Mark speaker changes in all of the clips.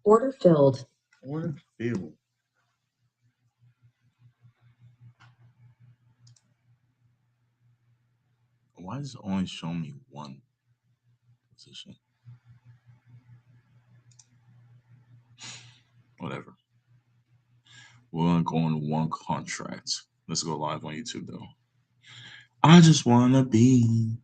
Speaker 1: Order filled.
Speaker 2: Order filled. Why does it only show me one position? Whatever. We're gonna go on one contract. Let's go live on YouTube though. I just wanna be.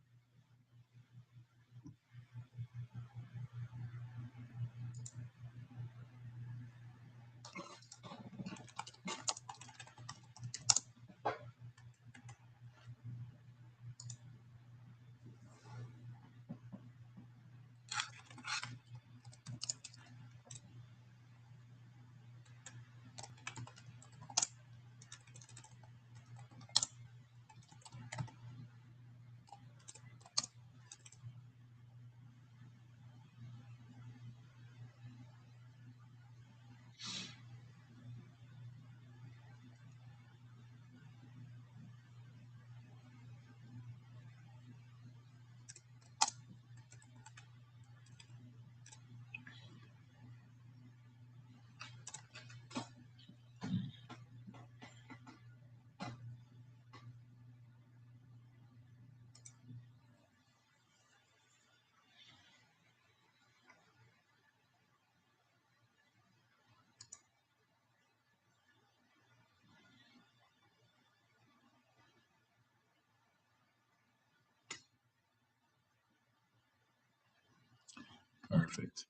Speaker 2: Perfect.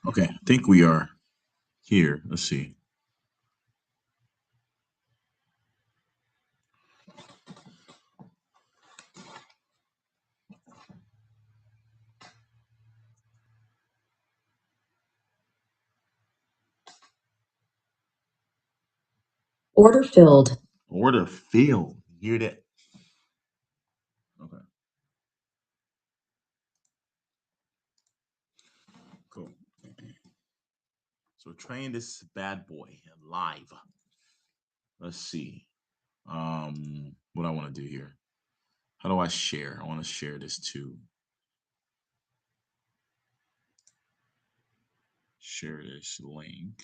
Speaker 2: Okay, I think we are here. Let's see.
Speaker 1: Order filled.
Speaker 2: Order filled. You hear that? Okay. Cool. So train this bad boy live. Let's see. What I want to do here. How do I share? I want to share this to share this link.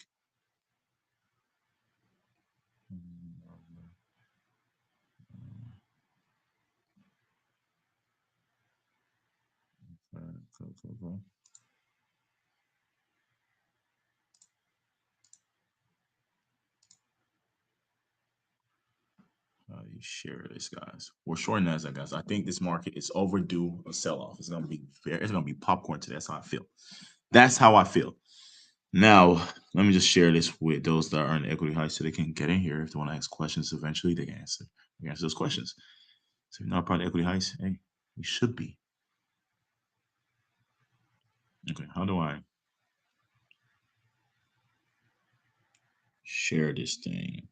Speaker 2: You share this, guys. We're short Nasdaq, guys. I think this market is overdue a sell-off. It's gonna be popcorn today. That's how I feel. That's how I feel. Now, let me just share this with those that are in the equity high so they can get in here. If they want to ask questions eventually, they can answer. They can answer those questions. So if you're not part of equity highs, hey, you should be. Okay, how do I share this thing?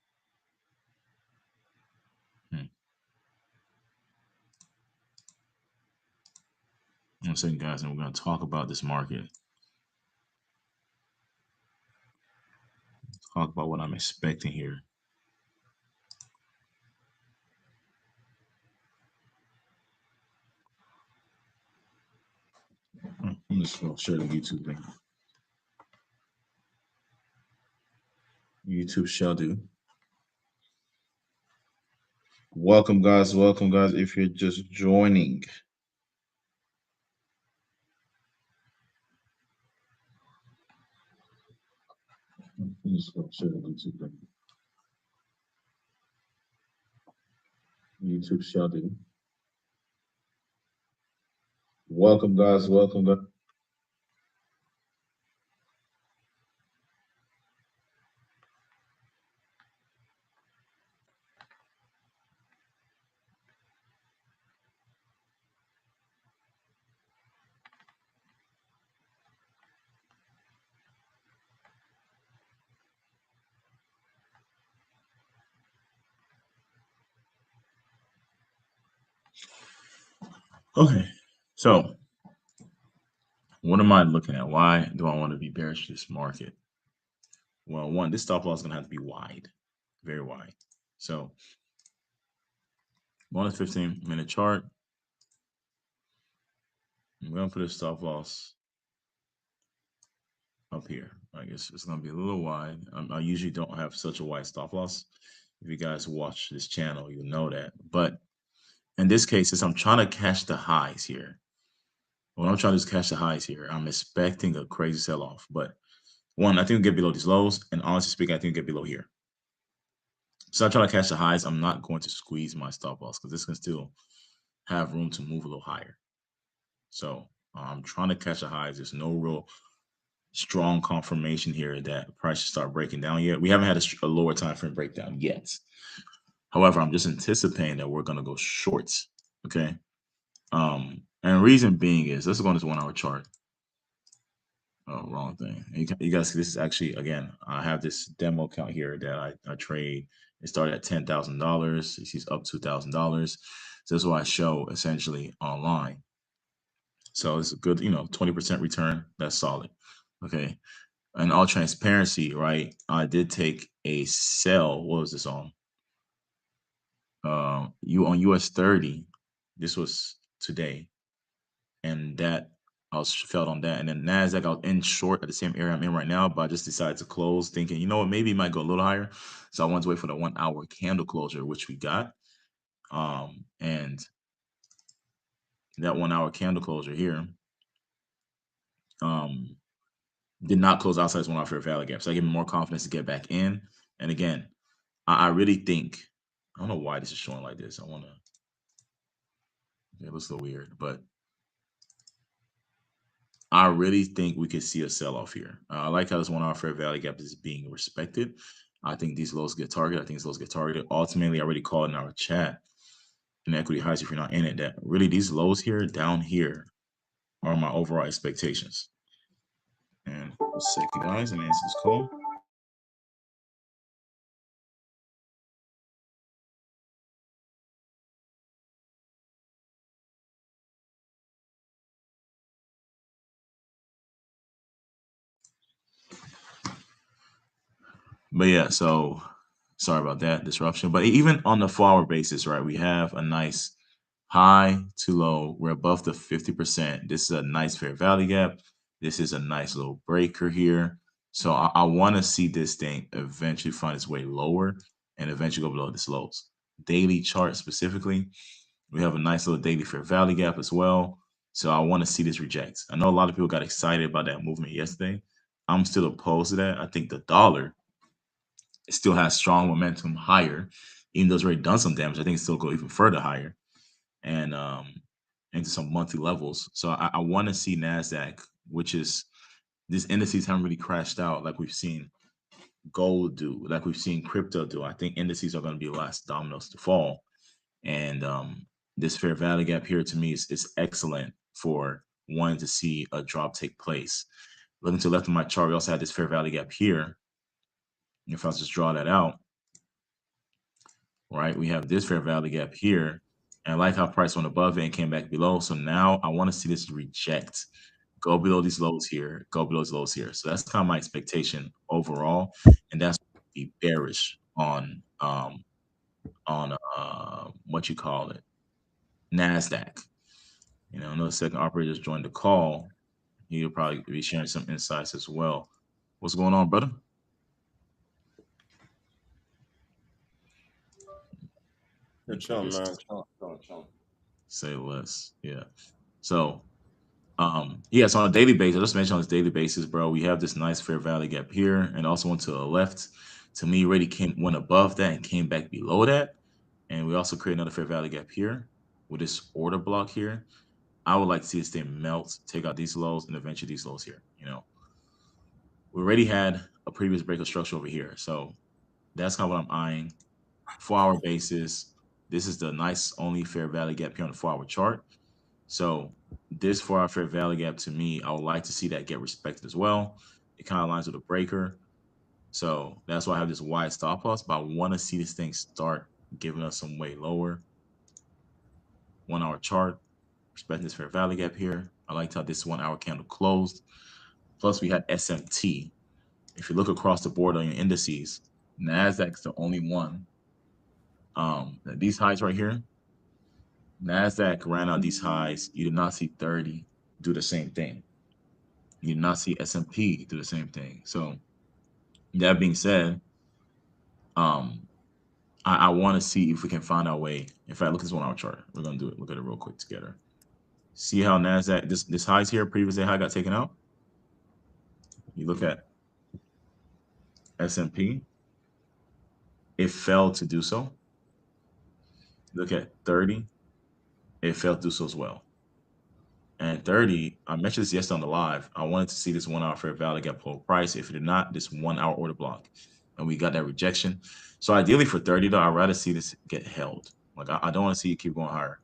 Speaker 2: One second, guys, and we're going to talk about this market. Talk about what I'm expecting here. I'm just going to share the YouTube link. YouTube shall do. Welcome, guys. Welcome, guys. If you're just joining. I'm just going to share the YouTube link. YouTube shall do. Welcome, guys. Welcome, guys. Okay, so what am I looking at? Why do I want to be bearish this market? Well, one, this stop loss is going to have to be wide, very wide. So, on a 15-minute chart, I'm going to put a stop loss up here. I guess it's going to be a little wide. I usually don't have such a wide stop loss. If you guys watch this channel, you'll know that. But in this case, since I'm trying to catch the highs here, when I'm trying to catch the highs here, I'm expecting a crazy sell-off. But one, I think we'll get below these lows. And honestly speaking, I think we'll get below here. So I'm trying to catch the highs. I'm not going to squeeze my stop loss because this can still have room to move a little higher. So I'm trying to catch the highs. There's no real strong confirmation here that price should start breaking down yet. We haven't had a lower time frame breakdown yet. However, I'm just anticipating that we're going to go shorts. Okay. And reason being is, let's go on this 1 hour chart. Oh, wrong thing. You guys see this is actually, again, I have this demo account here that I trade. It started at $10,000. You see it's up $2,000. So that's what I show essentially online. So it's a good, 20% return. That's solid. Okay. And all transparency, right? I did take a sell. What was this on? You on US 30. This was today. And that I was felt on that. And then Nasdaq, I was in short at the same area I'm in right now, but I just decided to close thinking, you know what, maybe it might go a little higher. So I wanted to wait for the 1 hour candle closure, which we got. And that 1 hour candle closure here did not close outside this 1 hour fair value gap. So I gave me more confidence to get back in. And again, I really think, I don't know why this is showing like this. It looks a little weird, but I really think we could see a sell-off here. I like how this 1 hour fair value gap is being respected. I think these lows get targeted. I think these lows get targeted. Ultimately, I already called in our chat in equity highs, if you're not in it, that really these lows here, down here, are my overall expectations. And a second, guys, and answer this call. But yeah, so sorry about that disruption. But even on the 4 hour basis, right, we have a nice high to low. We're above the 50%. This is a nice fair value gap. This is a nice little breaker here. So I want to see this thing eventually find its way lower and eventually go below this lows. Daily chart specifically, we have a nice little daily fair value gap as well. So I want to see this reject. I know a lot of people got excited about that movement yesterday. I'm still opposed to that. I think the dollar still has strong momentum higher, even though it's already done some damage. I think it's still go even further higher and into some monthly levels. So I want to see Nasdaq, which is these indices haven't really crashed out like we've seen gold do, like we've seen crypto do. I think indices are going to be the last dominoes to fall. And this fair value gap here to me is excellent for wanting to see a drop take place. Looking to the left of my chart, we also had this fair value gap here. If I just draw that out, right, we have this fair value gap here. And I like how price went above it and came back below. So now I want to see this reject, go below these lows here, go below these lows here. So that's kind of my expectation overall. And that's be bearish on what you call it, Nasdaq. You know, another second operator just joined the call. He'll probably be sharing some insights as well. What's going on, brother?
Speaker 3: You're chilling, man. Chilling.
Speaker 2: Say less. Yeah. So yeah, so on a daily basis, I just mentioned on this daily basis, bro, we have this nice fair value gap here and also one to the left. To me, already went above that and came back below that. And we also create another fair value gap here with this order block here. I would like to see this thing melt, take out these lows, and eventually these lows here. You know, we already had a previous break of structure over here. So that's kind of what I'm eyeing. 4-hour basis. This is the nice only fair value gap here on the 4-hour chart. So this 4-hour fair value gap to me, I would like to see that get respected as well. It kind of aligns with a breaker. So that's why I have this wide stop loss, but I want to see this thing start giving us some way lower. 1-hour chart, respecting this fair value gap here. I liked how this 1-hour candle closed. Plus we had SMT. If you look across the board on your indices, Nasdaq's the only one. These highs right here, Nasdaq ran out these highs. You did not see 30 do the same thing. You did not see S&P do the same thing. So that being said, I want to see if we can find our way. In fact, look at this 1-hour chart. We're gonna do it. Look at it real quick together. See how Nasdaq this highs here, previous day high got taken out. You look at S&P, it failed to do so. Look at 30, it failed to do so as well. And 30, I mentioned this yesterday on the live. I wanted to see this 1-hour fair value gap hold price. If it did not, this 1-hour order block. And we got that rejection. So ideally for 30, though, I'd rather see this get held. Like I don't want to see it keep going higher.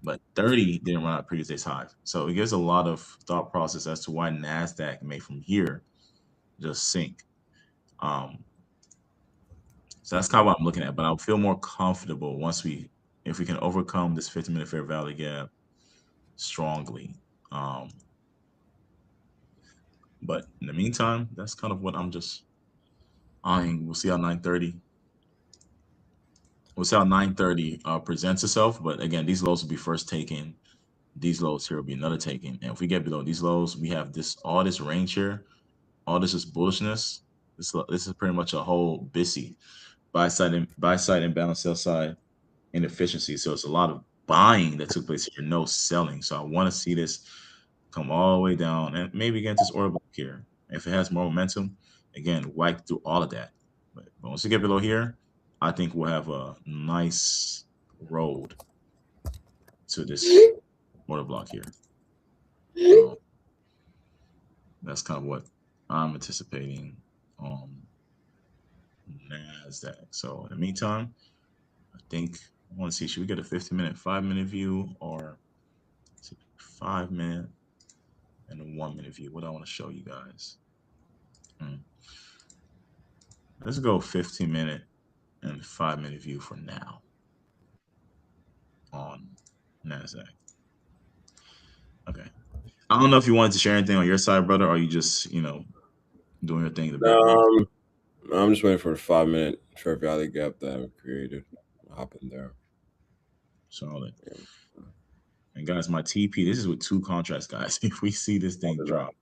Speaker 2: But 30 didn't run out previous day's high. So it gives a lot of thought process as to why Nasdaq may from here just sink. So that's kind of what I'm looking at. But I'll feel more comfortable if we can overcome this 50-minute fair value gap strongly. But in the meantime, that's kind of what I'm just eyeing. We'll see how 930. We'll see how 930 presents itself. But again, these lows will be first taken. These lows here will be another taken. And if we get below these lows, we have all this range here. All this is bullishness. This is pretty much a whole BISI. Buy side imbalance, sell side inefficiency. So it's a lot of buying that took place here, no selling. So I want to see this come all the way down and maybe get this order block here. If it has more momentum, again, wipe through all of that. But once we get below here, I think we'll have a nice road to this order block here. That's kind of what I'm anticipating on Nasdaq. So in the meantime, I think I want to see, should we get a 50-minute, 5-minute view, or 5-minute and a 1-minute view? What do I want to show you guys? Let's go 15-minute and 5-minute view for now on Nasdaq. Okay. I don't know if you wanted to share anything on your side, brother, or are you just, doing your thing in the background?
Speaker 3: I'm just waiting for the 5-minute fair value gap that I've created. I'll hop in there.
Speaker 2: Solid. And guys, my TP, this is with 2 contracts, guys. If we see this thing drop,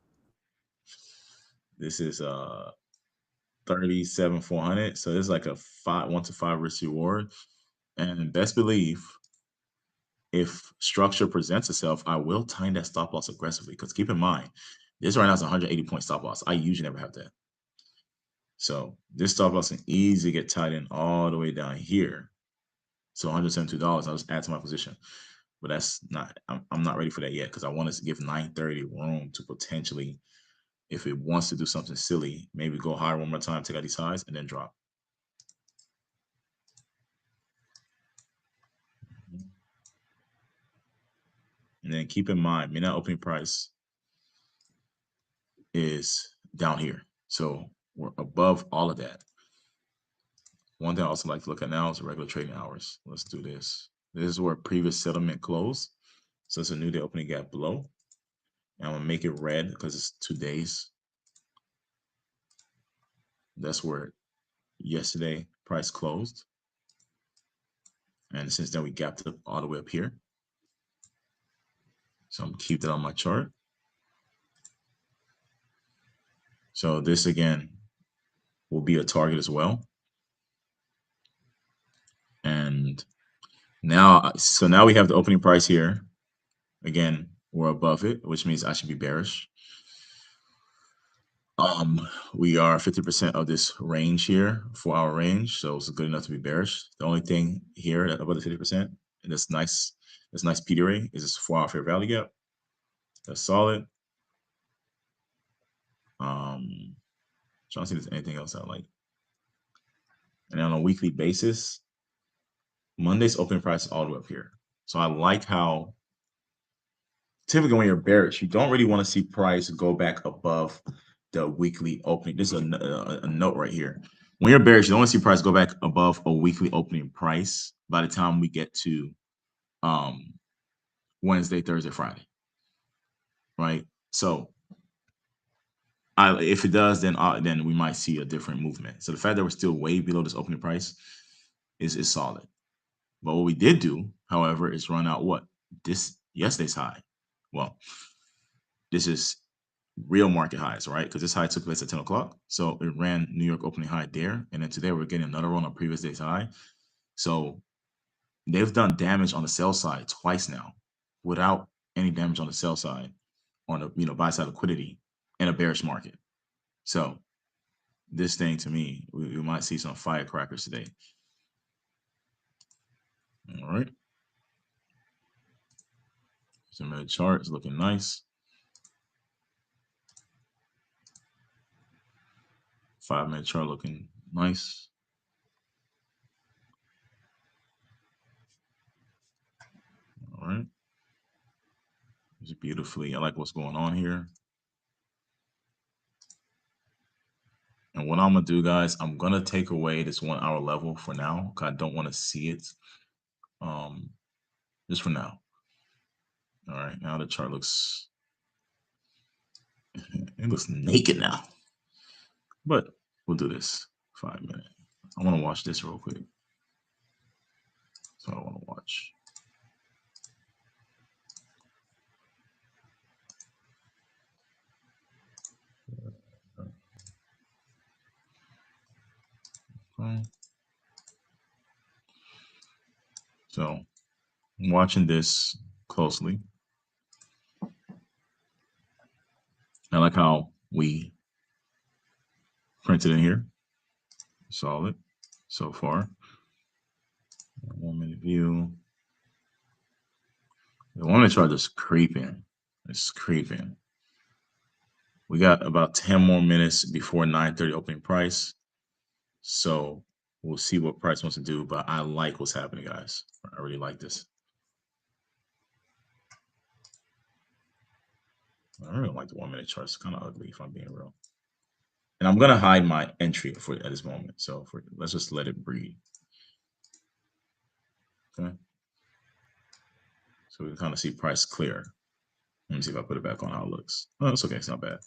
Speaker 2: this is 37,400. So it's like a 1 to 5 risk reward. And best believe, if structure presents itself, I will time that stop loss aggressively. Because keep in mind, this right now is 180 point stop loss. I usually never have that. So this stop loss can easily get tied in all the way down here. So $172, I'll just add to my position. But that's not, I'm not ready for that yet because I want to give 930 room to potentially, if it wants to do something silly, maybe go higher one more time, take out these highs, and then drop. And then keep in mind, midnight opening price is down here. So we're above all of that. One thing I also like to look at now is regular trading hours. Let's do this. This is where previous settlement closed. So it's a new day opening gap below. And I'm going to make it red because it's 2 days. That's where yesterday price closed. And since then, we gapped up all the way up here. So I'm going to keep that on my chart. So this, again, will be a target as well. And now, so now we have the opening price here. Again, we're above it, which means I should be bearish. We are 50% of this range here, 4-hour range, so it's good enough to be bearish. The only thing here that above the 50%, and this nice PD ray is this 4-hour fair value gap. That's solid. Trying to see if there's anything else I like. And on a weekly basis, Monday's open price is all the way up here. So I like how typically when you're bearish, you don't really want to see price go back above the weekly opening. This is a note right here. When you're bearish, you don't want to see price go back above a weekly opening price by the time we get to Wednesday, Thursday, Friday. Right? So if it does, then we might see a different movement. So the fact that we're still way below this opening price is solid. But what we did do, however, is run out what? This yesterday's high. Well, this is real market highs, right? Because this high took place at 10 o'clock. So it ran New York opening high there. And then today we're getting another run on previous day's high. So they've done damage on the sell side twice now without any damage on the sell side on the buy side liquidity in a bearish market. So this thing, to me, we might see some firecrackers today. All right. 10-minute chart is looking nice. 5-minute chart looking nice. All right. It's beautifully. I like what's going on here. And what I'm going to do, guys, I'm going to take away this 1-hour level for now because I don't want to see it. Just for now. All right. Now the chart looks, it looks naked now. But we'll do this 5 minutes. I want to watch this real quick. So I want to watch. Okay. So I'm watching this closely. I like how we printed in here. Solid so far. 1-minute view. The 1-minute chart is creeping. It's creeping. We got about 10 more minutes before 9:30 opening price. So we'll see what price wants to do, but I like what's happening, guys. I really like this. I really don't like the 1-minute chart. It's kind of ugly if I'm being real. And I'm going to hide my entry at this moment. So let's just let it breathe. Okay. So we can kind of see price clear. Let me see if I put it back on how it looks. Oh, it's okay. It's not bad.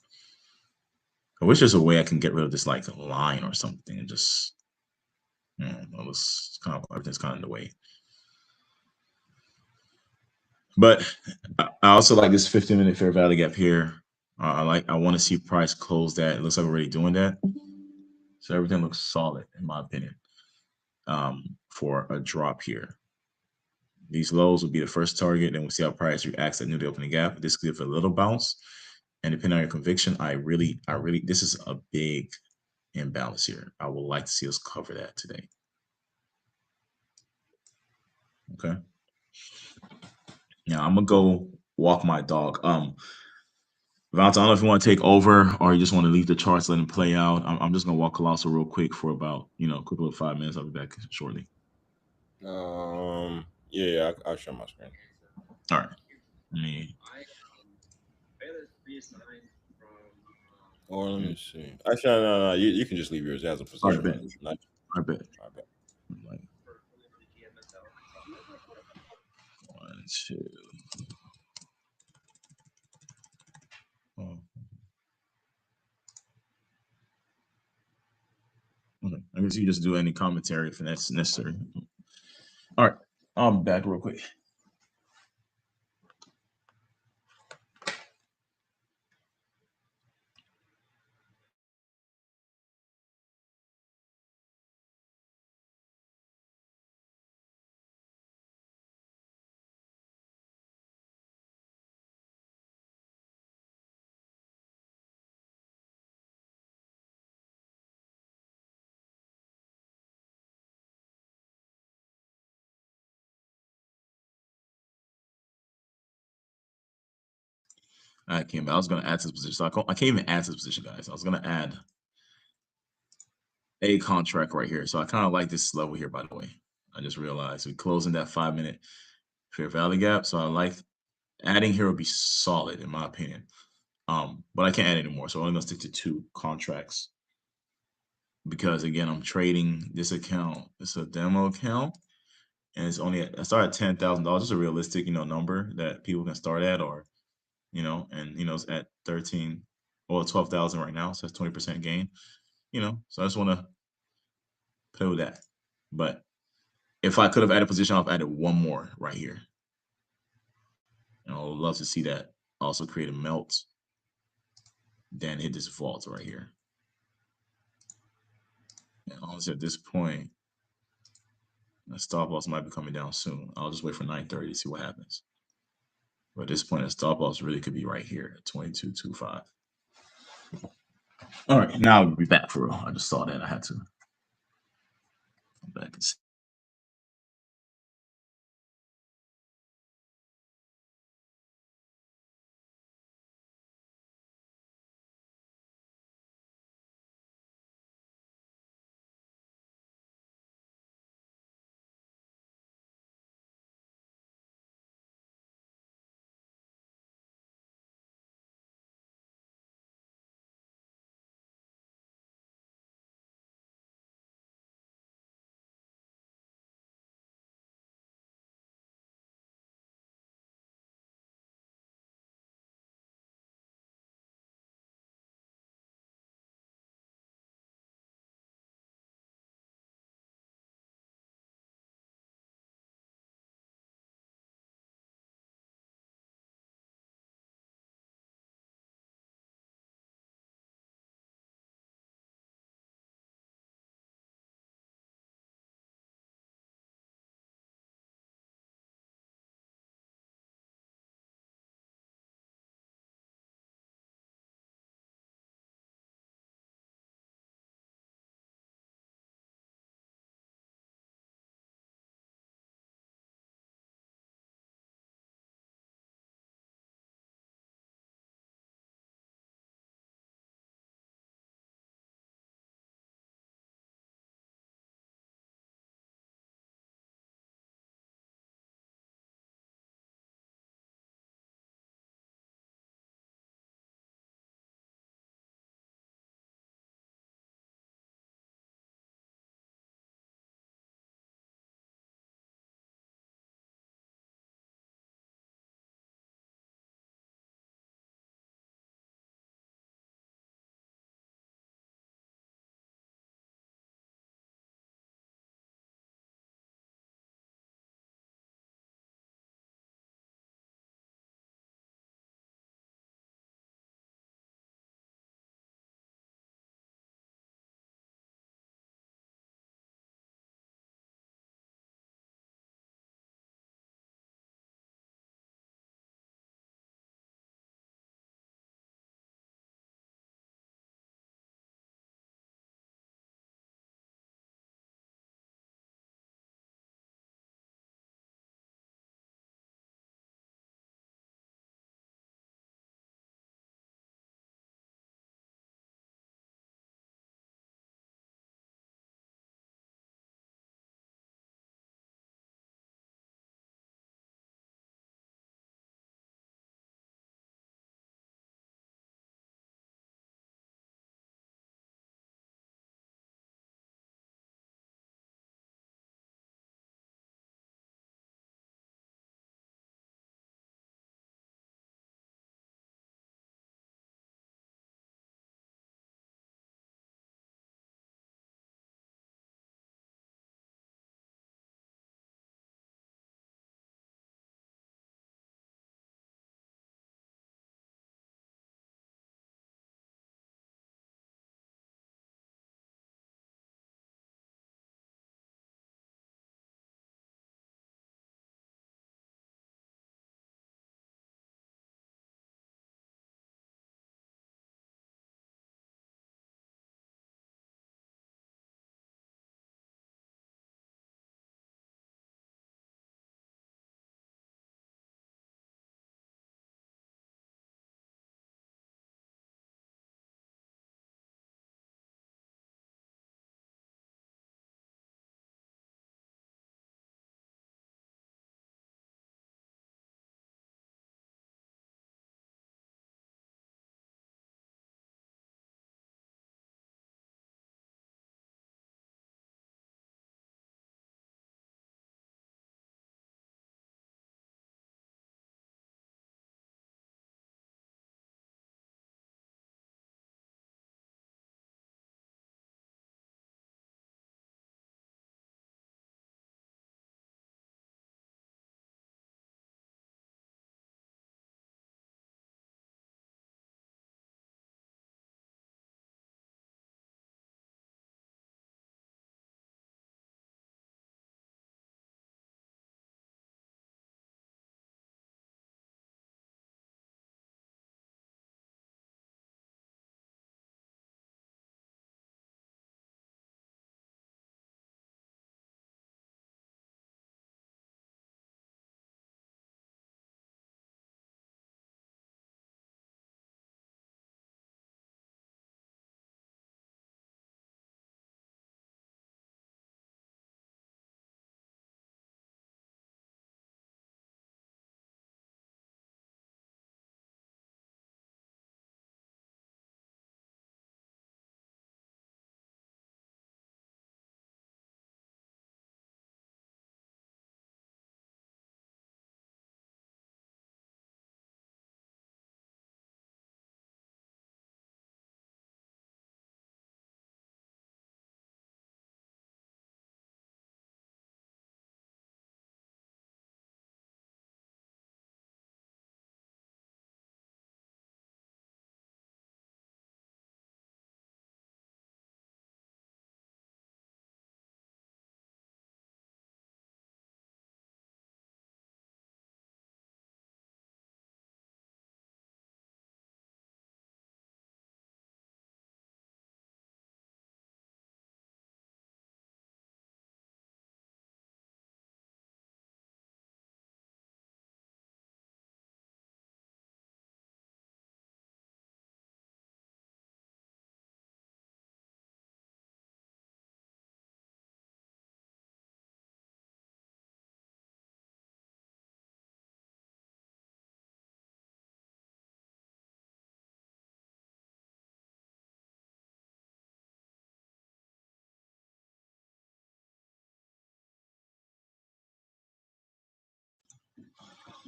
Speaker 2: I wish there's a way I can get rid of this like line or something and just, everything's kind of in the way. But I also like this 15-minute fair value gap here. I want to see price close that. It looks like we're already doing that. So everything looks solid in my opinion for a drop here. These lows will be the first target, and we'll see how price reacts at newly opening gap. This could give a little bounce, and depending on your conviction, I really, this is a big imbalance here. I would like to see us cover that today. Okay. Now I'm gonna go walk my dog. Valentine, I don't know if you want to take over or you just want to leave the charts, let them play out. I'm just gonna walk Colossal real quick for about quick little 5 minutes. I'll be back shortly.
Speaker 3: Yeah, I'll share my screen.
Speaker 2: All right.
Speaker 3: Or let me see. Actually, no. You can just leave yours as a position.
Speaker 2: I bet. Like, 1, 2. Oh. Okay. I guess you just do any commentary if that's necessary. All right. I'm back real quick. I came back. I was going to add to this position. So I can't even add to this position, guys. I was going to add a contract right here. So I kind of like this level here, by the way. I just realized we closing that 5-minute fair value gap. So I like adding here would be solid in my opinion. But I can't add anymore. So I'm only going to stick to 2 contracts. Because again, I'm trading this account. It's a demo account. And it's only I start at $10,000. It's a realistic, number that people can start at, or and it's at 13 or 12,000 right now, so that's 20% gain. So I just want to play with that. But if I could have added position, I've added one more right here. And I would love to see that also create a melt, then hit this vault right here. And honestly, at this point, the stop loss might be coming down soon. I'll just wait for 9:30 to see what happens. But at this point, the stop loss really could be right here at 22.25. All right, now I'll be back for real. I just saw that I had to come back and see.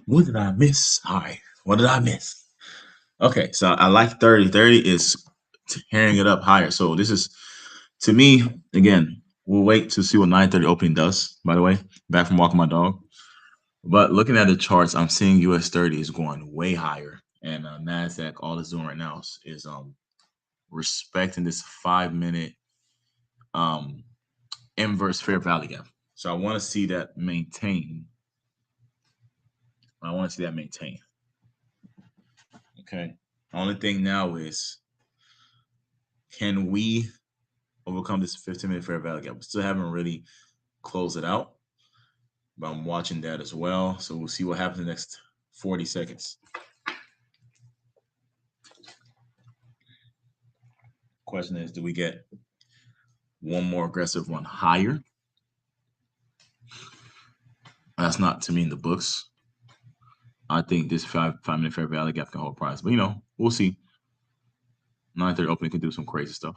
Speaker 2: What did I miss? All right. What did I miss? Okay, so I like 30. 30 is tearing it up higher. So this is, to me, again, we'll wait to see what 9:30 opening does, by the way. Back from walking my dog. But looking at the charts, I'm seeing US 30 is going way higher. And Nasdaq, all it's doing right now is respecting this 5-minute inverse fair value gap. So I want to see that maintain. I want to see that maintain. Okay. The only thing now is, can we overcome this 15-minute fair value gap? We still haven't really closed it out, but I'm watching that as well. So we'll see what happens in the next 40 seconds. Question is, do we get one more aggressive run higher? That's not, to me, in the books. I think this 5-minute fair value gap can hold price, but we'll see. 9:30 opening can do some crazy stuff.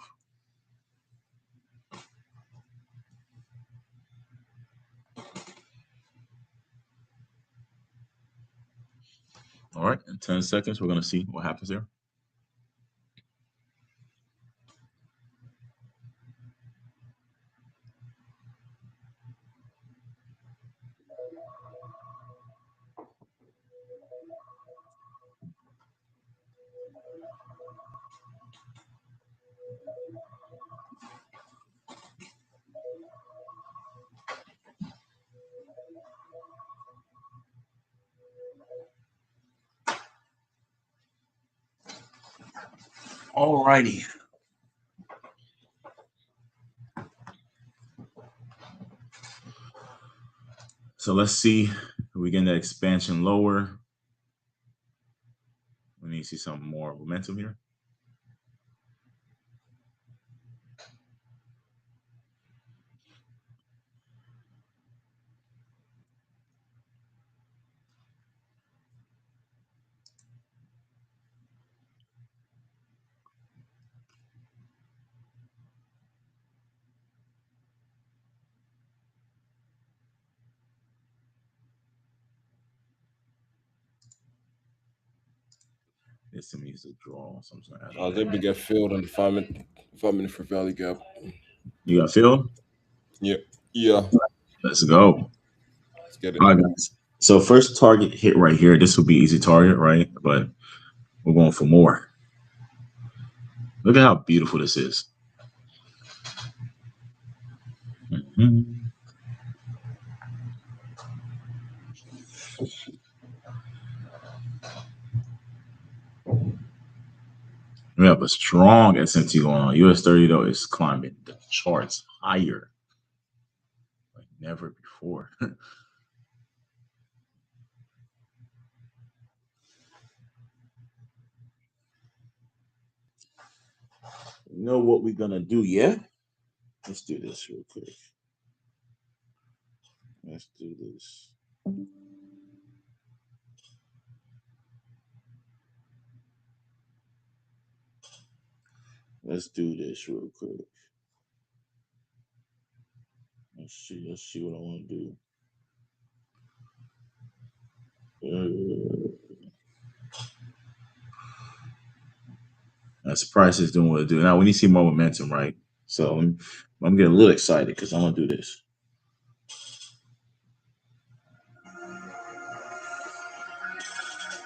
Speaker 2: All right, in 10 seconds, we're going to see what happens there. All righty. So let's see if we get that expansion lower. We need to see some more momentum here. This to me is a draw. Something
Speaker 3: I was able to get filled on the 5-minute fair value gap.
Speaker 2: You got filled?
Speaker 3: Yeah.
Speaker 2: Let's go.
Speaker 3: Let's get it.
Speaker 2: All right, guys. So first target hit right here. This will be easy target, right? But we're going for more. Look at how beautiful this is. We have a strong S&T going on. US 30 though is climbing the charts higher like never before. You know what we're gonna do? Yeah, let's do this real quick. Let's do this. Let's do this real quick. Let's see what I want to do. That's price is doing what it do. Now we need to see more momentum, right? So I'm getting a little excited because I'm gonna do this.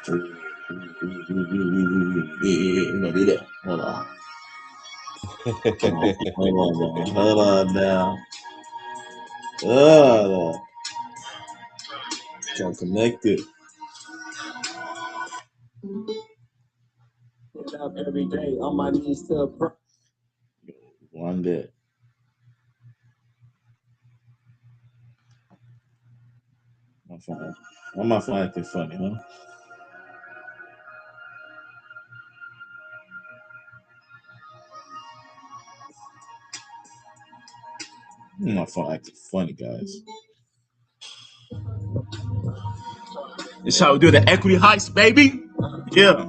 Speaker 2: We're gonna do that. Hold on. Hold on now. Trying to connect it. Get up every day on my knees to pray. One day. Why am I finding acting funny, huh? Why am I finding acting funny, guys? This is how we do the equity heist, baby. Yeah.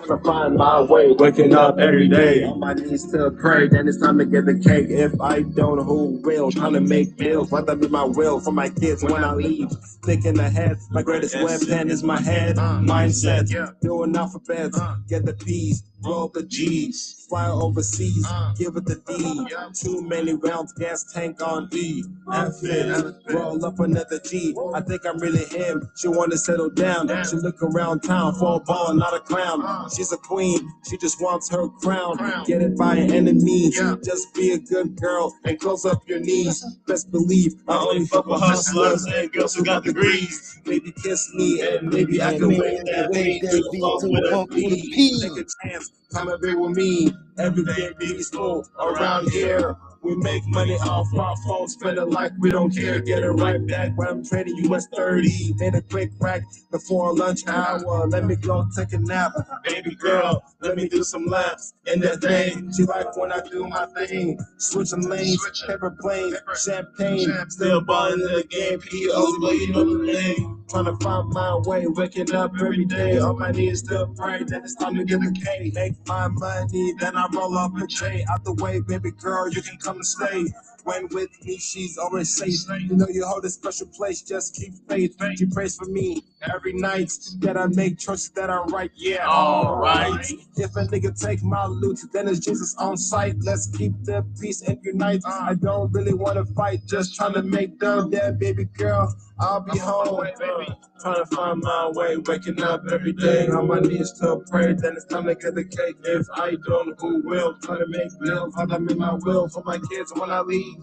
Speaker 3: Trying to find my way, waking up every day on my knees to pray. Then it's time to get the cake. If I don't, who will? Trying to make bills, let that be my will for my kids when I leave. Thinking ahead, my greatest weapon is my head mindset. Doing alphabets, get the P's, roll the G's, fly overseas, give it the D. Too many rounds, gas tank on E. F it, roll up another G. I think I'm really him. She wanna settle down. She look around town for a ball, not a clown. She's a queen. She just wants her crown. Get it by any means. Just be a good girl and close up your knees. Best believe I only fuck with hustlers and girls who got degrees. Maybe kiss me and maybe I can wave that V to the funk with a P. Take a chance, come and be with me. Everything peaceful around here. We make money off our phones, spend it like we don't care. Get it right back when I'm trading US 30. Made a quick crack before lunch hour. Let me go take a nap. Baby girl, let me do some laps in that thing. She like when I do my thing. Switching lanes, paper plane, champagne. Still balling in the game. POs, but you know the name. Trying to find my way, waking up every day. On my knees still pray, then it's time to get the cake. Make my money, then I roll up a J. Out the way, baby girl, you can come and stay. When with me, she's always safe. You know you hold a special place, just keep faith. She prays for me every night. That I make choices that are right, yeah, alright. If a nigga take my loot, then it's Jesus on sight. Let's keep the peace and unite. I don't really wanna fight, just trying to make them dead, baby girl. I'll be home, baby. Trying to find my way, waking up every day on my knees to pray. Then it's time to get the cake. If I don't, who will? Trying to make bills, how to make my will for my kids when I leave.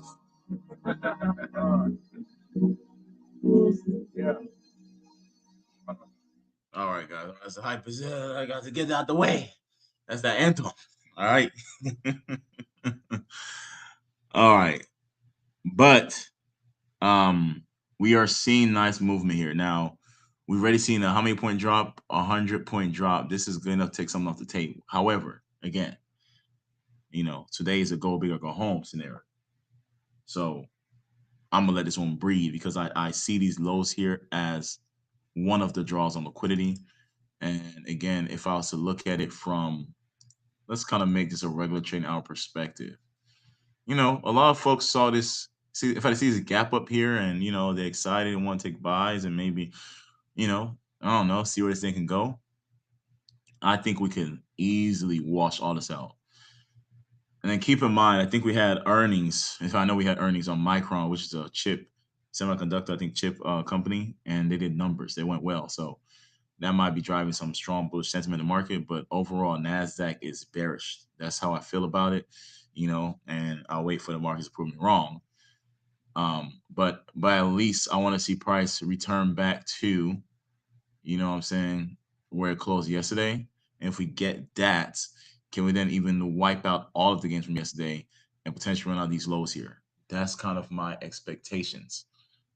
Speaker 3: Yeah.
Speaker 2: All right, guys. That's the hype. I got to get out the way. That's that anthem. All right. All right. But we are seeing nice movement here. Now, we've already seen a how many point drop? 100-point drop. This is good enough to take something off the table. However, again, today is a go big or go home scenario. So I'm gonna let this one breathe because I see these lows here as one of the draws on liquidity. And again, if I was to look at it from, let's kind of make this a regular trading hour perspective. A lot of folks saw this. See, if I see this gap up here and, they're excited and want to take buys and maybe, I don't know, see where this thing can go. I think we can easily wash all this out. And then keep in mind, I think we had earnings. If I know we had earnings on Micron, which is a chip semiconductor, I think chip company, and they did numbers. They went well. So that might be driving some strong bullish sentiment in the market, but overall, Nasdaq is bearish. That's how I feel about it, and I'll wait for the markets to prove me wrong. But at least I want to see price return back to, what I'm saying, where it closed yesterday. And if we get that, can we then even wipe out all of the gains from yesterday and potentially run out these lows here? That's kind of my expectations.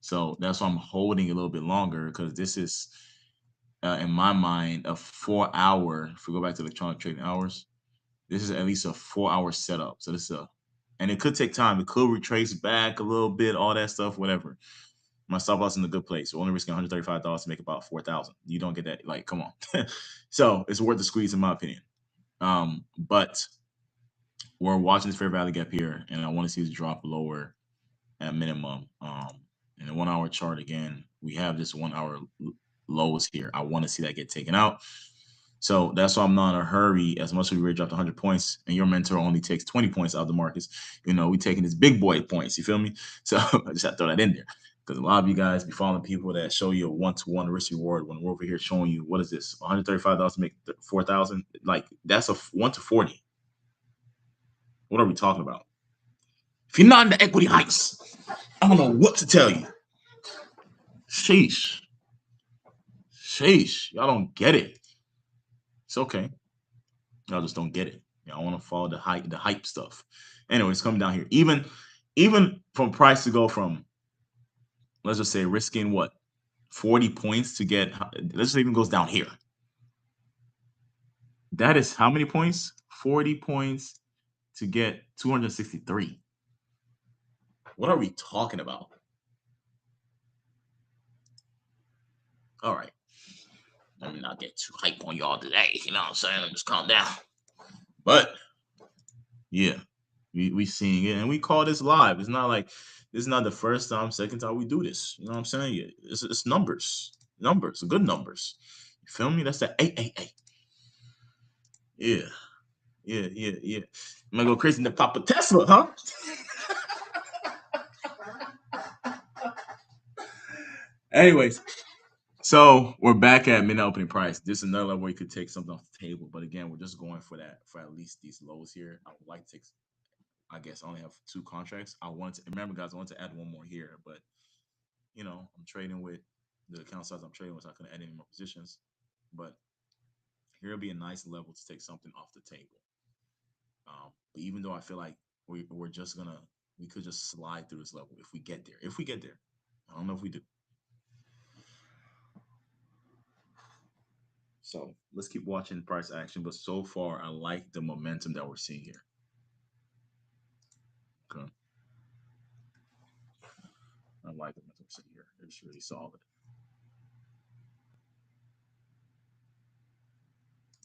Speaker 2: So that's why I'm holding a little bit longer because this is in my mind, a 4-hour. If we go back to electronic trading hours, this is at least a 4-hour setup. So this is and it could take time. It could retrace back a little bit, all that stuff, whatever. My stop loss in a good place. We're only risking $135 to make about 4,000. You don't get that. Like, come on. So it's worth the squeeze, in my opinion. But we're watching this fair value gap here, and I want to see this drop lower at minimum. In the 1-hour chart again, we have this 1-hour lows here. I want to see that get taken out. So that's why I'm not in a hurry. As much as we already dropped 100 points, and your mentor only takes 20 points out of the markets, we taking his big boy points. You feel me? So I just have to throw that in there because a lot of you guys be following people that show you a 1-to-1 risk reward when we're over here showing you what is this $135 to make 4,000. Like that's a 1-to-40. What are we talking about? If you're not in the equity heist, I don't know what to tell you. Sheesh. Y'all don't get it. It's okay. Y'all just don't get it. Y'all want to follow the hype stuff. Anyway, it's coming down here. Even from price to go from, let's just say, risking what, 40 points to get, let's just even goes down here. That is how many points? 40 points to get 263. What are we talking about? All right. let me not get too hype on y'all today. You know what I'm saying? Let me just calm down. But yeah, we seeing it, and we call this live. It's not like this is not the first time, second time we do this. You know what I'm saying? Yeah, it's numbers, good numbers. You feel me? That's that 888. Yeah. I'm gonna go crazy in the Papa Tesla, huh? Anyways, so we're back at midnight opening price. This is another level where you could take something off the table, but again, we're just going for that, for at least these lows here. I would like to take, I guess I only have 2 contracts. I wanted to, remember guys, I wanted to add one more here, but you know, I'm trading with the account size I'm trading with, so I couldn't add any more positions. But here will be a nice level to take something off the table. But even though I feel like we're just gonna, we could just slide through this level if we get there. If we get there, I don't know if we do. So let's keep watching price action. But so far, I like the momentum that we're seeing here. Okay. I like the momentum we're seeing here. It's really solid.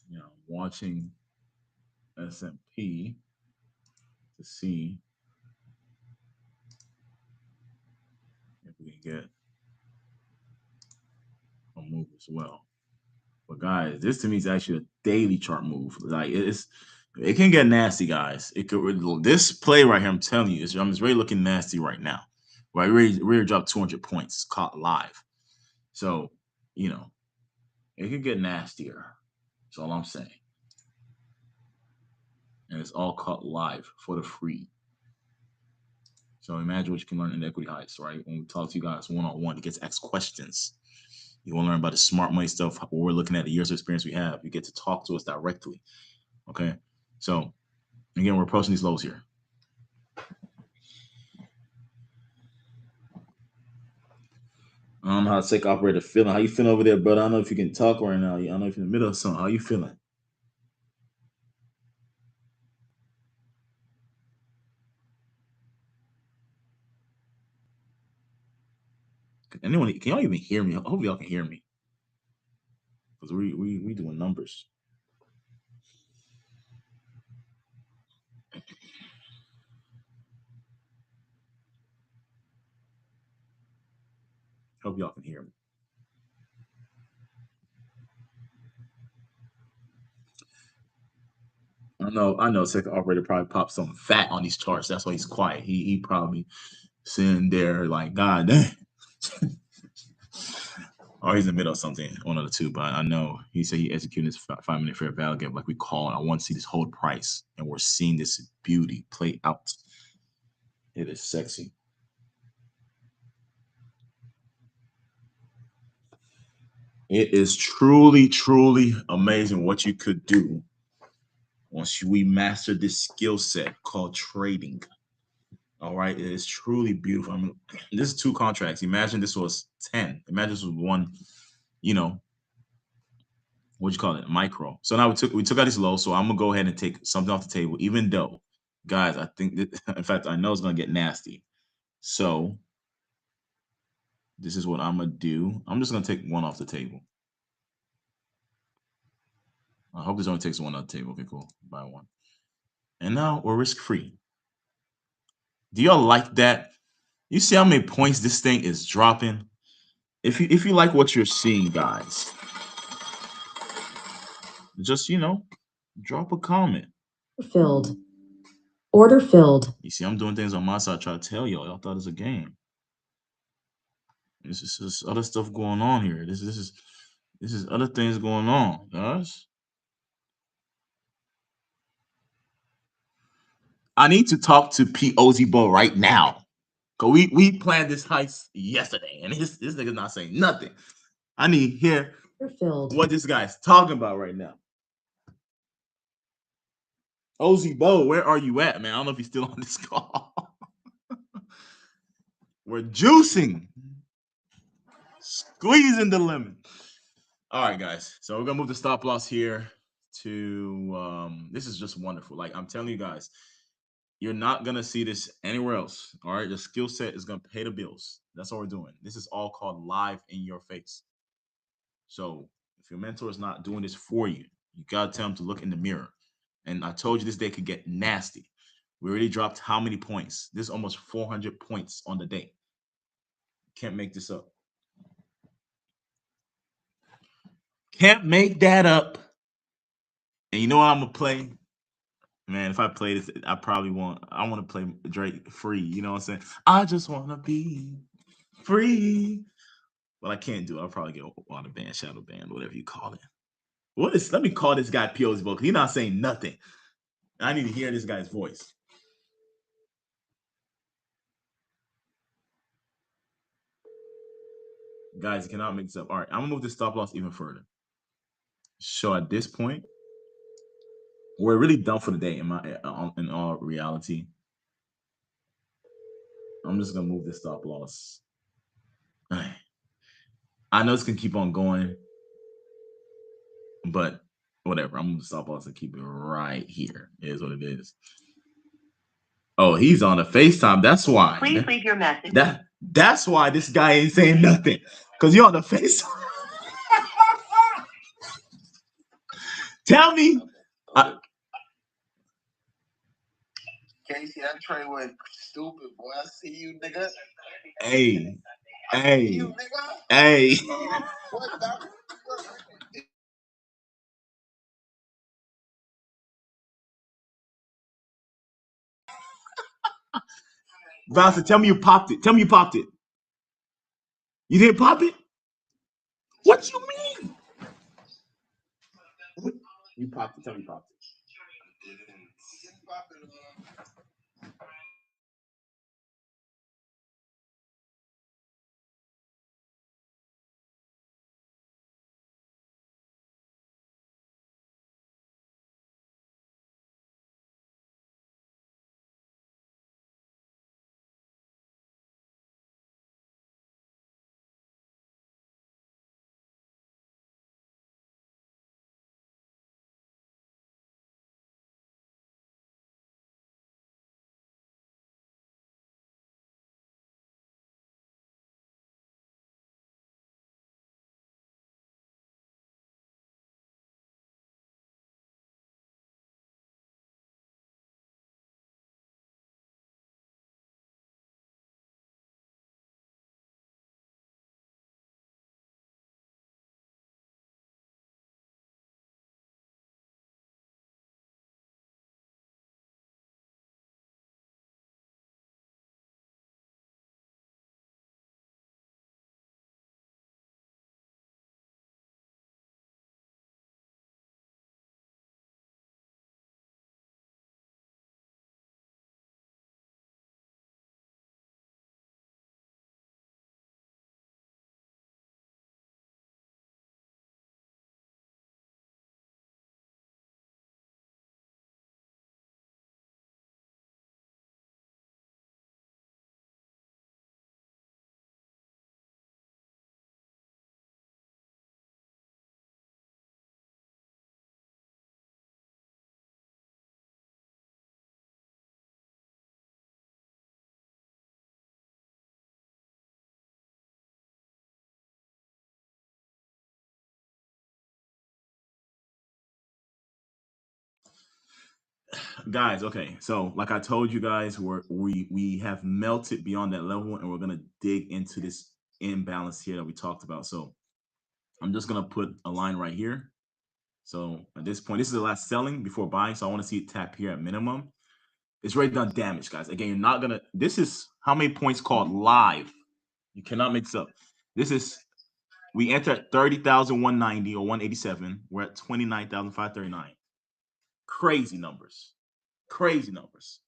Speaker 2: You know, I'm watching S&P to see if we can get a move as well. But guys, this to me is actually a daily chart move. Like it can get nasty, guys. It could, this play right here, I'm telling you, it's really looking nasty right now. Right, really dropped 200 points, caught live. So, you know, it could get nastier. That's all I'm saying. And it's all caught live for the free. So imagine what you can learn in equity Heist, right? When we talk to you guys one-on-one, it gets asked questions. You want to learn about the smart money stuff, what we're looking at, the years of experience we have. You get to talk to us directly. Okay. So again, we're approaching these lows here. I don't know how to take operator feeling. How you feeling over there, brother? I don't know if you can talk right now. I don't know if you're in the middle of something. How you feeling? Can y'all even hear me? I hope y'all can hear me. Because we doing numbers. Hope y'all can hear me. I know second operator probably popped something fat on these charts. That's why he's quiet. He probably sitting there like, God damn. Or he's in the middle of something, one of the two. But I know he said he executed his 5-minute fair value gap like we call it. I want to see this whole price. And we're seeing this beauty play out. It is sexy. It is truly, truly amazing what you could do once we master this skill set called trading. All right, it is truly beautiful. I mean, this is 2 contracts. Imagine this was 10. Imagine this was one, you know, what you call it, micro. So now we took out this low. So I'm gonna go ahead and take something off the table, even though, guys, I think that, in fact, I know it's gonna get nasty. So this is what I'm gonna do. I'm just gonna take one off the table. I hope this only takes one off the table. Okay, cool. Buy one. And now we're risk free. Do y'all like that? You see how many points this thing is dropping? If you like what you're seeing, guys, just drop a comment.
Speaker 1: Filled. Order filled.
Speaker 2: You see, I'm doing things on my side. Try to tell y'all. Y'all thought it was a game. This is other stuff going on here. This is other things going on, guys. I need to talk to P. Ozebo right now. Cause we planned this heist yesterday, and this nigga's not saying nothing. I need to hear what this guy's talking about right now. Ozebo, where are you at, man? I don't know if he's still on this call. We're juicing, squeezing the lemon. All right, guys. So we're gonna move the stop loss here to this is just wonderful. Like I'm telling you guys, you're not gonna see this anywhere else. All right, the skill set is gonna pay the bills. That's all we're doing. This is all called live in your face. So If your mentor is not doing this for you, you gotta tell him to look in the mirror. And I told you this day could get nasty. We already dropped how many points? This is almost 400 points on the day. Can't make this up. Can't make that up. And you know what I'm gonna play? Man, if I play this, I want to play Drake free. You know what I'm saying? I just wanna be free. But I can't do it. I'll probably get on a band, shadow band, whatever you call it. Let me call this guy P.O.'s vocal. He's not saying nothing. I need to hear this guy's voice. Guys, you cannot mix up. All right, I'm gonna move the stop loss even further. So at this point, we're really done for the day. In all reality, I'm just gonna move the stop loss. I know it's gonna keep on going, but whatever. I'm gonna stop loss and keep it right here. It is what it is. Oh, he's on a FaceTime. That's why.
Speaker 4: Please leave your message.
Speaker 2: That's why this guy ain't saying nothing. Because you're on the FaceTime. Tell me.
Speaker 3: Casey, that trade went stupid, boy. I see you, nigga.
Speaker 2: Hey.
Speaker 3: You, nigga.
Speaker 2: Hey.
Speaker 3: What the?
Speaker 2: Bowser, tell me you popped it. Tell me you popped it. You didn't pop it? What you mean? What? You popped it. Tell me you popped it. Guys, okay. So like I told you guys, we have melted beyond that level, and we're gonna dig into this imbalance here that we talked about. So I'm just gonna put a line right here. So at this point, this is the last selling before buying. So I want to see it tap here at minimum. It's already done damage, guys. Again, you're not gonna. This is how many points called live. You cannot mix up. This is we enter at 30,190 or 187. We're at 29,539. Crazy numbers. Crazy numbers.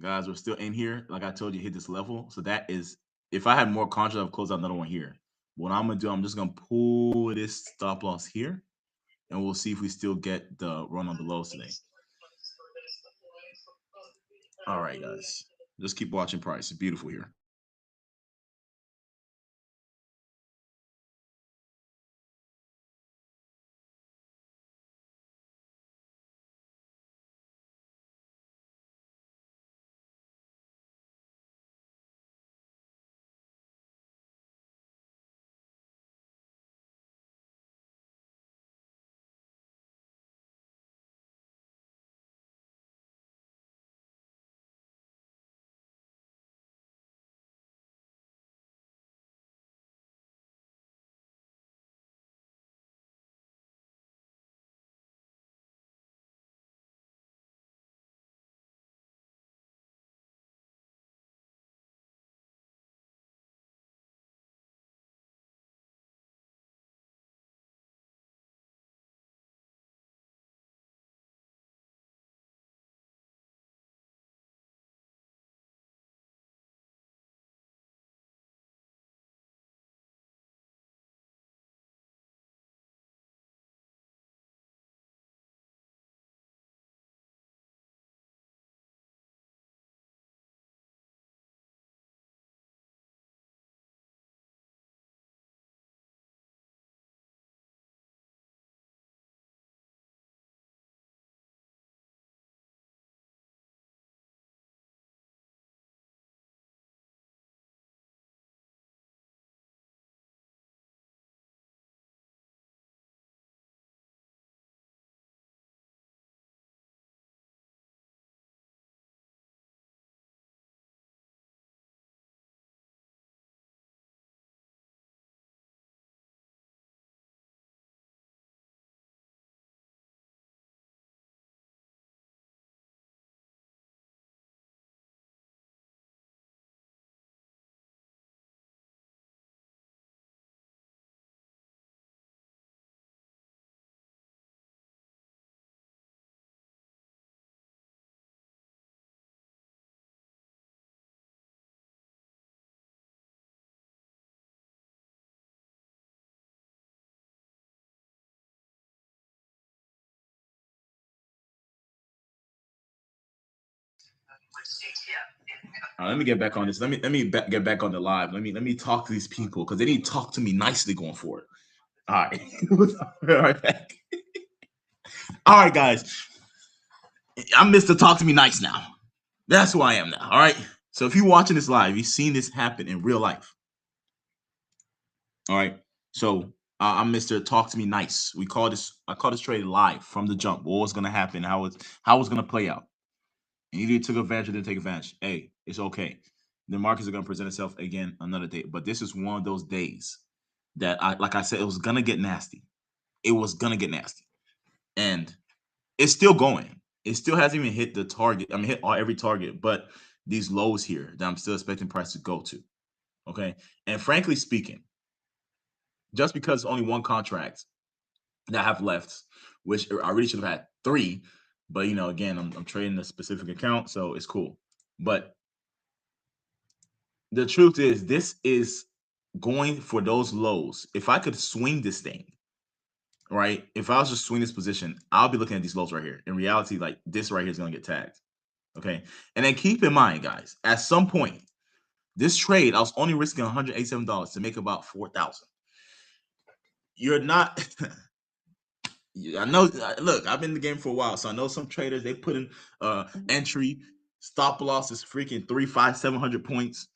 Speaker 2: Guys, we're still in here. Like I told you, hit this level. So that is, if I had more contracts, I'd close out another one here. What I'm gonna do, I'm just gonna pull this stop loss here, and we'll see if we still get the run on the lows today. All right, guys, just keep watching price. It's beautiful here. Let me get back on this. Get back on the live. Let me talk to these people because they need to talk to me nicely going forward. All right, all right, back. All right, guys. I'm Mr. Talk to Me Nice now. That's who I am now. All right. So if you're watching this live, you've seen this happen in real life. All right. So I'm Mr. Talk to Me Nice. I call this trade live from the jump. What was gonna happen? How it's gonna play out? And either you took advantage or didn't take advantage. Hey, it's okay. The markets are gonna present itself again another day. But this is one of those days that like I said, it was gonna get nasty. It was gonna get nasty. And it's still going. It still hasn't even hit the target. I mean, hit every target, but these lows here that I'm still expecting price to go to. Okay. And frankly speaking, just because only one contract that I have left, which I really should have had three, but again, I'm trading a specific account, so it's cool. But the truth is, this is going for those lows. If I could swing this thing, right? If I was just swing this position, I'll be looking at these lows right here. In reality, like this right here is going to get tagged. Okay. And then keep in mind, guys, at some point, this trade, I was only risking $187 to make about 4,000. You're not. I know. Look, I've been in the game for a while, so I know some traders they put in entry stop loss is freaking 3, 5, 700 points.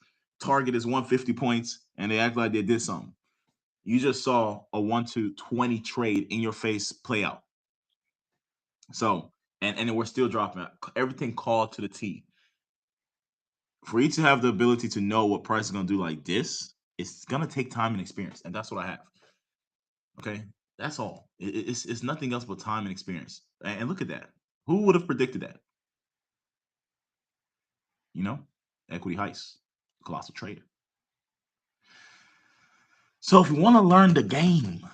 Speaker 2: Target is 150 points, and they act like they did something. You just saw a 1 to 20 trade in your face play out. So, and then we're still dropping everything called to the T. For you to have the ability to know what price is going to do like this, it's going to take time and experience. And that's what I have. Okay. That's all. It's nothing else but time and experience. And look at that. Who would have predicted that? Equity Heist, colossal trader. So if you want to learn the game,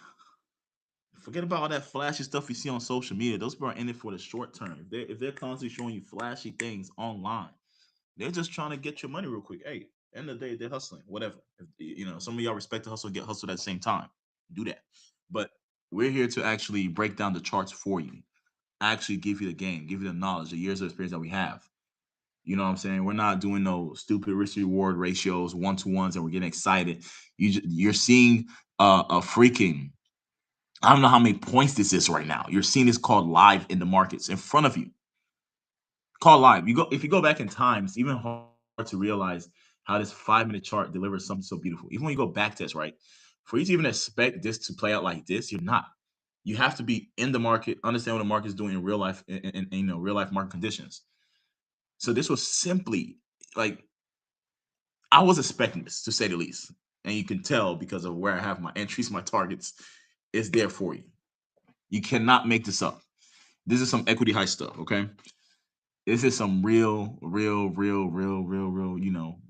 Speaker 2: forget about all that flashy stuff you see on social media. Those people are in it for the short term. If they're constantly showing you flashy things online, They're just trying to get your money real quick. Hey, end of the day, they're hustling, whatever. Some of y'all respect the hustle, get hustled at the same time. Do that. But we're here to actually break down the charts for you, actually give you the game, give you the knowledge, the years of experience that we have. You know what I'm saying? We're not doing no stupid risk reward ratios, 1-to-1s, and we're getting excited. You're seeing a freaking, I don't know how many points this is right now. You're seeing this called live in the markets in front of you. Call live. If you go back in time, it's even hard to realize how this 5-minute chart delivers something so beautiful. Even when you go back to this, right? For you to even expect this to play out like this, you're not. You have to be in the market, understand what the market is doing in real life, in real life market conditions. So this was simply like, I was expecting this, to say the least. And you can tell because of where I have my entries, my targets, is there for you. You cannot make this up. This is some equity high stuff, okay? This is some real,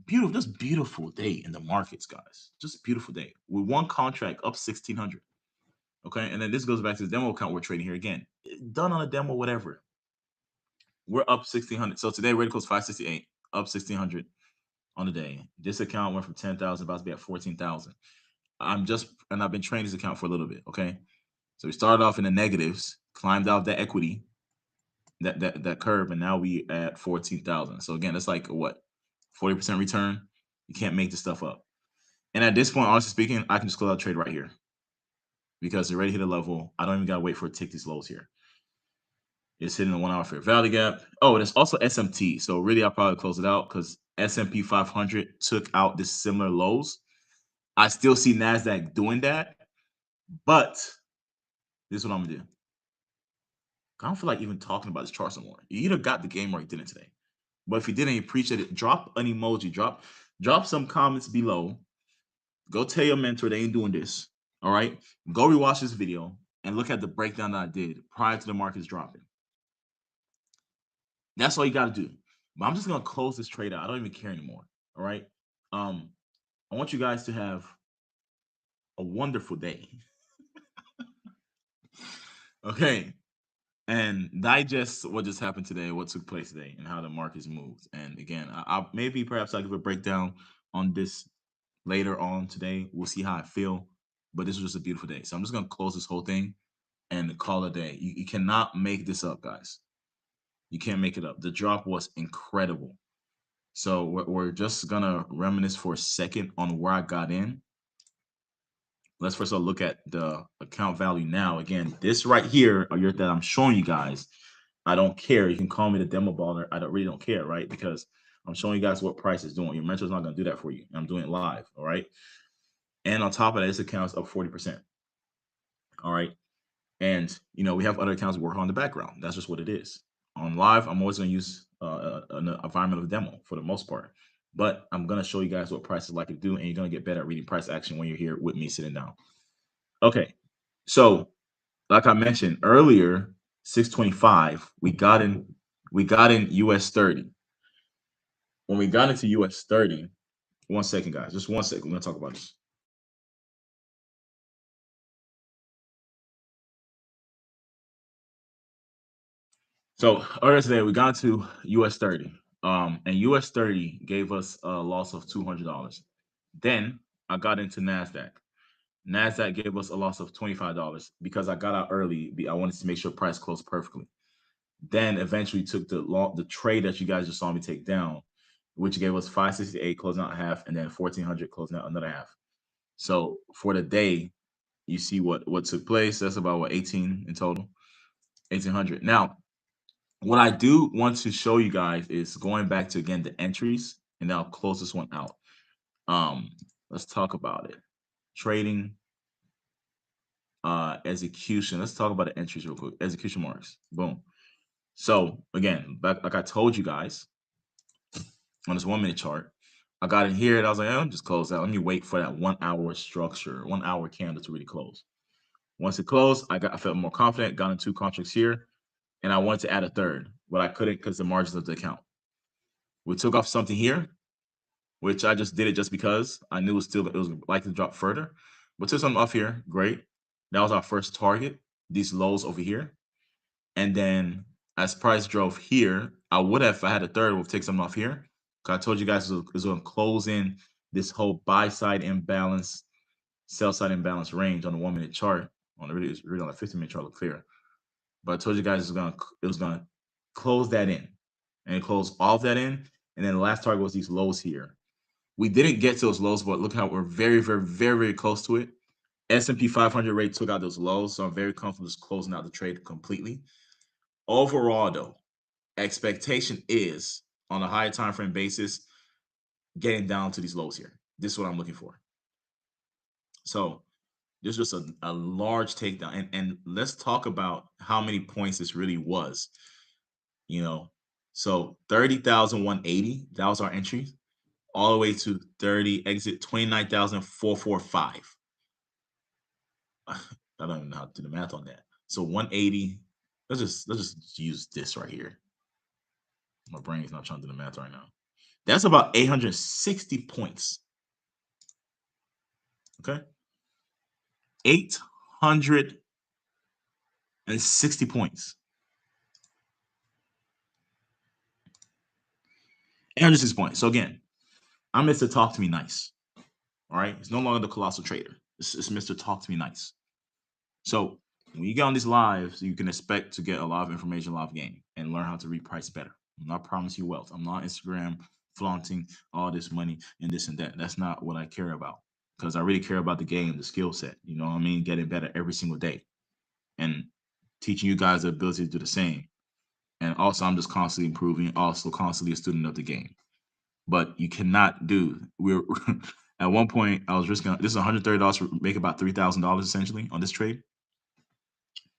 Speaker 2: beautiful, just beautiful day in the markets, guys. Just beautiful day. With one contract up 1,600. Okay. And then this goes back to the demo account we're trading here again. Done on a demo, whatever. We're up 1,600. So today, ready close 568, up 1,600 on the day. This account went from 10,000, about to be at 14,000. I've been trading this account for a little bit. Okay. So we started off in the negatives, climbed out that equity, that curve, and now we at 14,000. So again, it's like what, 40% return. You can't make this stuff up. And at this point, honestly speaking, I can just close out trade right here because they already hit a level. I don't even gotta wait for it to tick these lows here. It's hitting the 1 hour fair value gap. Oh, and it's also SMT. So really, I'll probably close it out because S&P 500 took out this similar lows. I still see Nasdaq doing that, but this is what I'm gonna do. I don't feel like even talking about this chart some more. You either got the game or you didn't today. But if you didn't, you appreciate it. Drop an emoji. Drop some comments below. Go tell your mentor they ain't doing this. All right. Go rewatch this video and look at the breakdown that I did prior to the markets dropping. That's all you got to do. But I'm just gonna close this trade out. I don't even care anymore. All right. I want you guys to have a wonderful day. Okay. And digest what just happened today, what took place today, and how the markets moved. And again, perhaps I'll give a breakdown on this later on today. We'll see how I feel. But this was just a beautiful day. So I'm just gonna close this whole thing and call it a day. You cannot make this up, guys. You can't make it up. The drop was incredible. So we're just gonna reminisce for a second on where I got in. Let's first of all look at the account value now. Again, this right here that I'm showing you guys. I don't care. You can call me the demo baller. I really don't care, right? Because I'm showing you guys what price is doing. Your mentor's not gonna do that for you. I'm doing it live, all right? And on top of that, this account's up 40%. All right. And we have other accounts working on the background. That's just what it is. On live, I'm always going to use an environment of demo for the most part. But I'm going to show you guys what prices like to do, and you're going to get better at reading price action when you're here with me sitting down. Okay. So, like I mentioned earlier, 625, we got in US 30. When we got into US 30, 1 second, guys. Just 1 second. We're going to talk about this. So earlier today, we got to US 30. And US 30 gave us a loss of $200. Then I got into Nasdaq. Nasdaq gave us a loss of $25 because I got out early. I wanted to make sure price closed perfectly. Then eventually took the trade that you guys just saw me take down, which gave us 568 closing out half, and then 1400 closing out another half. So for the day, you see what took place. That's about 18 in total, 1800. Now, what I do want to show you guys is going back to, again, the entries, and I'll close this one out. Let's talk about it. Trading, execution. Let's talk about the entries real quick. Execution marks. Boom. So again, like I told you guys on this 1 minute chart, I got in here and I was like, I'll just close out. Let me wait for that 1 hour structure, 1 hour candle to really close. Once it closed, I felt more confident, got in 2 contracts here, and I wanted to add a third, but I couldn't because the margins of the account. We took off something here, which I just did it just because I knew it was likely to drop further. But took something off here, great. That was our first target, these lows over here. And then as price drove here, I would have, if I had a third, would take something off here, I told you guys it's going to close in this whole buy side imbalance, sell side imbalance range on the 1 minute chart. On the really on the 15-minute chart look clear. But I told you guys it was gonna close that in, and it closed all of that in. And then the last target was these lows here. We didn't get to those lows, but look how we're very, very, very, very close to it. S&P 500 rate took out those lows, so I'm very comfortable just closing out the trade completely. Overall, though, expectation is on a higher time frame basis, getting down to these lows here. This is what I'm looking for. So this is just a large takedown. And let's talk about how many points this really was. You know, so 30,180, that was our entry, all the way to 30 exit 29,445. I don't even know how to do the math on that. So 180. Let's just use this right here. My brain's not trying to do the math right now. That's about 860 points. Okay. 860 points. 860 points. So again, I'm Mr. Talk to Me Nice. All right. It's no longer the Colossal Trader. It's Mr. Talk to Me Nice. So when you get on these lives, you can expect to get a lot of information, a lot of game, and learn how to reprice better. I'm not promising you wealth. I'm not on Instagram flaunting all this money and this and that. That's not what I care about, because I really care about the game, the skill set. You know what I mean? Getting better every single day and teaching you guys the ability to do the same. And also, I'm just constantly improving, also constantly a student of the game. But you cannot do. We're at one point I was risking this is $130 for make about $3,000 essentially on this trade.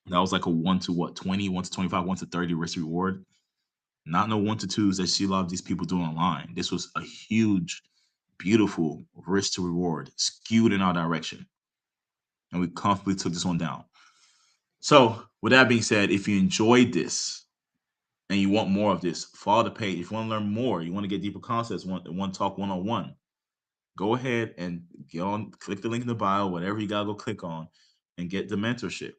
Speaker 2: That was like a 1 to what 20, 1 to 25, 1 to 30 risk reward. Not no 1 to 2s that you see a lot of these people doing online. This was a huge, beautiful risk to reward, skewed in our direction. And we comfortably took this one down. So with that being said, if you enjoyed this and you want more of this, follow the page. If you want to learn more, you want to get deeper concepts, want to talk one-on-one, go ahead and get on, click the link in the bio, whatever you gotta go click on, and get the mentorship.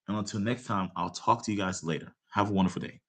Speaker 2: And until next time, I'll talk to you guys later. Have a wonderful day.